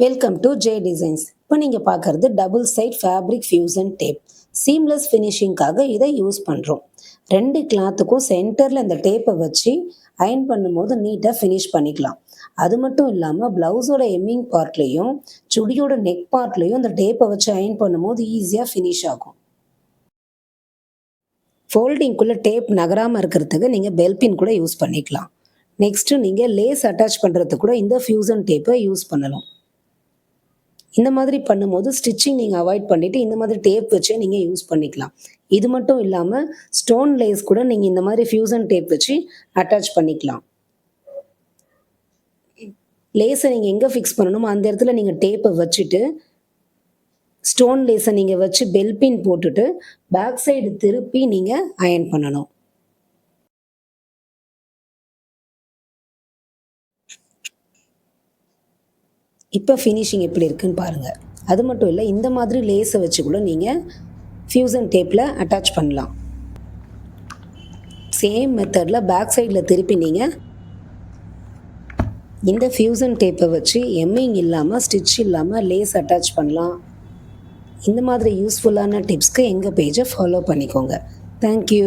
Welcome to J designs. இப்போ நீங்கள் பார்க்குறது double side fabric fusion tape. Seamless ஃபினிஷிங்காக இதை யூஸ் பண்ணுறோம். ரெண்டு கிளாத்துக்கும் சென்டரில் இந்த டேப்பை வச்சு அயன் பண்ணும்போது நீட்டாக ஃபினிஷ் பண்ணிக்கலாம். அது மட்டும் இல்லாமல் ப்ளவுஸோட எம்மிங் பார்ட்லேயும் சுடியோட நெக் பார்ட்லேயும் இந்த டேப்பை வச்சு அயன் பண்ணும்போது ஈஸியாக ஃபினிஷ் ஆகும். ஃபோல்டிங்குள்ளே டேப் நகராமல் இருக்கிறதுக்கு நீங்கள் பெல்பின் கூட யூஸ் பண்ணிக்கலாம். நெக்ஸ்ட்டு நீங்கள் லேஸ் அட்டாச் பண்ணுறதுக்கு கூட இந்த ஃபியூசன் டேப்பை யூஸ் பண்ணலாம். இந்த மாதிரி பண்ணும்போது ஸ்டிச்சிங் நீங்கள் அவாய்ட் பண்ணிவிட்டு இந்த மாதிரி டேப் வச்சே நீங்கள் யூஸ் பண்ணிக்கலாம். இது மட்டும் இல்லாமல் ஸ்டோன் லேஸ் கூட நீங்கள் இந்த மாதிரி ஃபியூசன் டேப் வச்சு அட்டாச் பண்ணிக்கலாம். லேஸை நீங்கள் எங்கே ஃபிக்ஸ் பண்ணணுமோ அந்த இடத்துல நீங்கள் டேப்பை வச்சுட்டு ஸ்டோன் லேஸை நீங்கள் வச்சு பெல்பின் போட்டுட்டு பேக் சைடு திருப்பி நீங்கள் அயன் பண்ணணும். இப்போ ஃபினிஷிங் எப்படி இருக்குன்னு பாருங்கள். அது மட்டும் இல்லை, இந்த மாதிரி லேஸை வச்சு கூட நீங்கள் ஃபியூசன் டேப்பில் அட்டாச் பண்ணலாம். சேம் மெத்தடில் பேக் சைடில் திருப்பி நீங்கள் இந்த ஃபியூசன் டேப்பை வச்சு எம்மிங் இல்லாமல் ஸ்டிச் இல்லாமல் லேஸ் அட்டாச் பண்ணலாம். இந்த மாதிரி யூஸ்ஃபுல்லான டிப்ஸ்க்கு எங்கள் பேஜை ஃபாலோ பண்ணிக்கோங்க. தேங்க்யூ.